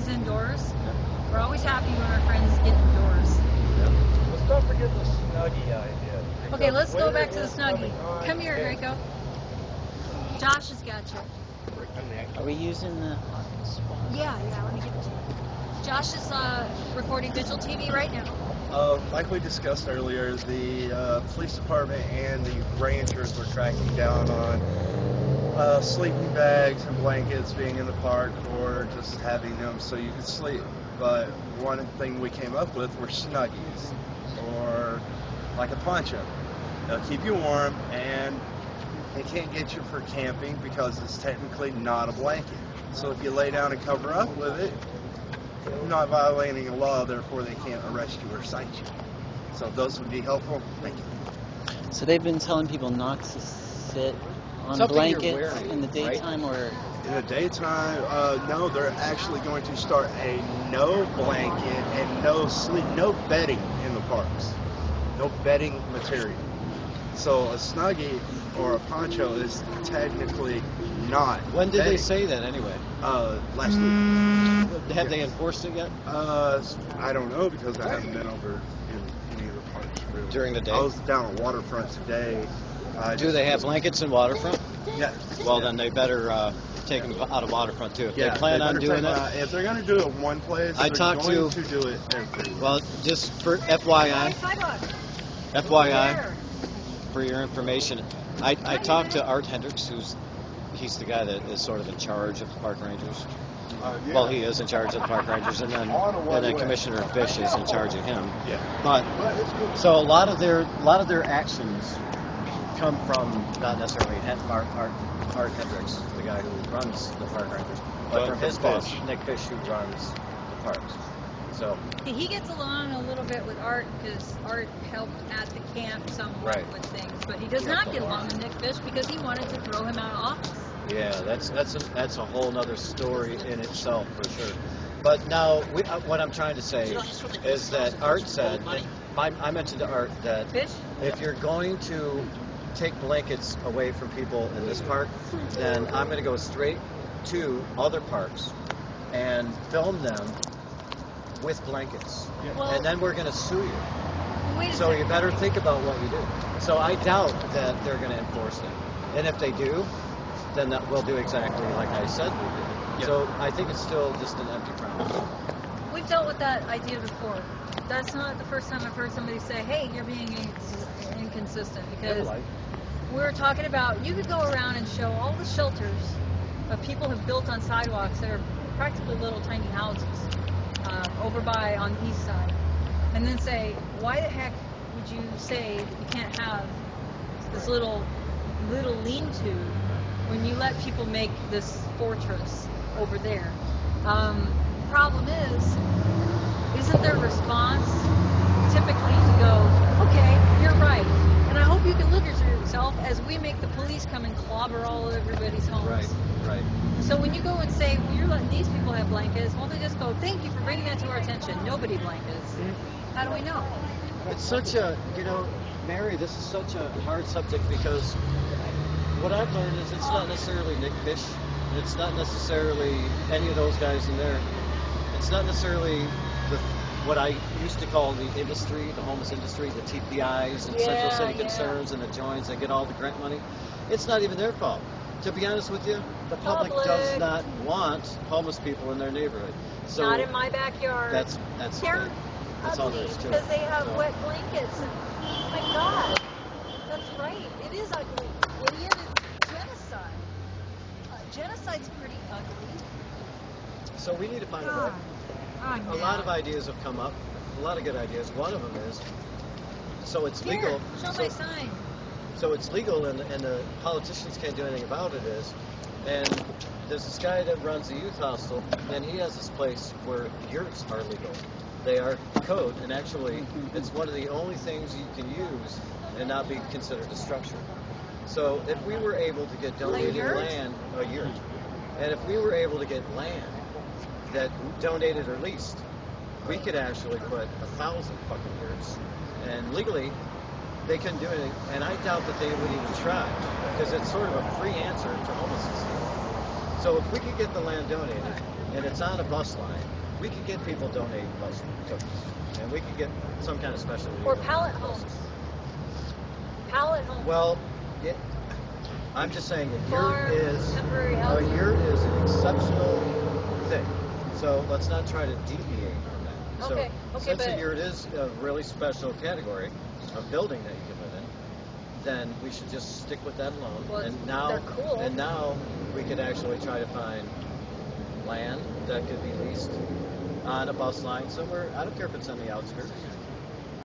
friends indoors. We're always happy when our friends get indoors. Let's not forget the Snuggie idea. Okay, let's go back to the Snuggie. Come here, Draco. Josh has got you. Are we using the Yeah, let me give it to you. Josh is recording Vigil TV right now. Like we discussed earlier, the police department and the rangers were tracking down on sleeping bags and blankets being in the park, or just having them so you could sleep. But one thing we came up with were Snuggies, or like a poncho. They'll keep you warm, and they can't get you for camping because it's technically not a blanket. So if you lay down and cover up with it, you're not violating a law, therefore they can't arrest you or cite you. So those would be helpful. Thank you. So they've been telling people not to sit on Something you're blankets wearing, in the daytime, right? or In the daytime, no, they're actually going to start a no blanket and no bedding in the parks. No bedding material. So a Snuggie or a poncho is technically not When did they bedding. say that anyway? Last week. Have they enforced it yet? I don't know because I haven't been over in any of the parks really. During the day? I was down at Waterfront today. Do they have blankets in Waterfront? Yeah. Well, then they better take them out of Waterfront too. If Yeah, they plan on better doing take- it. if they're going to do it one place, I they're talked going to- do it everywhere. Well, just for FYI, FYI, There. for your information, I talked to Art Hendricks, he's the guy that is sort of in charge of the park rangers. Yeah. Well, he is in charge of the park rangers, and then Commissioner Fish is in charge of him. Yeah. But so a lot of their actions come from not necessarily Art Hendricks, the guy who runs the park rangers, but from his boss, Nick Fish, who runs the parks. So He gets along a little bit with Art because Art helped at the camp somewhat Right. with things, but he does Yeah. not get along with Nick Fish because he wanted to throw him out of office. yeah, that's a whole nother story in itself for sure. But now, what I'm trying to say is that Art said, I mentioned to Art that Fish? if you're going to take blankets away from people in this park, then I'm going to go straight to other parks and film them with blankets. Well- And then we're going to sue you. Wait a So you second. better think about what you do. So I doubt that they're going to enforce it. And if they do, then that will do exactly like I said we do. Yeah. So I think it's still just an empty promise. We've dealt with that idea before. That's not the first time I've heard somebody say, hey, you're being inconsistent, because we were talking about, you could go around and show all the shelters that people have built on sidewalks that are practically little tiny houses over by on the east side, and then say, why the heck would you say that you can't have this little lean-to when you let people make this fortress over there? Problem is, isn't their response typically to go, okay, you're right, and I hope you can look at yourself as we make the police come and clobber all everybody's homes. Right. So when you go and say, well, you're letting these people have blankets, well, they just go, thank you for bringing that to our attention. Nobody blankets. How do we know? It's such a, Mary, this is such a hard subject because what I've learned is it's not necessarily Nick Fish. It's not necessarily any of those guys in there. It's not necessarily what I used to call the industry, the homeless industry, the TPIs and Central City Concerns and the joints that get all the grant money. It's not even their fault. To be honest with you, the public does not want homeless people in their neighborhood. So Not in my backyard. that's They're that's all there ugly is to it. because they have So- wet blankets. And, oh my God, that's right. It is ugly. Idiot, it's genocide. Genocide's pretty ugly. So we need to find a way. God. I'm A lot of mad. ideas have come up, a lot of good ideas. One of them is, so it's Here, legal. show my sign. So it's legal, and the politicians can't do anything about it. And there's this guy that runs a youth hostel, and he has this place where yurts are legal. They are code, and actually, it's one of the only things you can use and not be considered a structure. So if we were able to get donated yurt? land, a yurt, and if we were able to get land that donated or leased, we could actually put 1,000 fucking yurts, and legally they couldn't do anything, and I doubt that they would even try, because it's sort of a free answer to homelessness. So if we could get the land donated, and it's on a bus line, we could get people donating bus tokens, and we could get some kind of special. Or pallet homes. Pallet homes. Well, I'm just saying a year Farm, is temporary a housing. year is an exceptional thing. So let's not try to deviate from that. Okay, So okay, since but- a year is a really special category of building that you can live in, then we should just stick with that alone. Well, and now, they're cool. And now we could actually try to find land that could be leased on a bus line somewhere. I don't care if it's on the outskirts.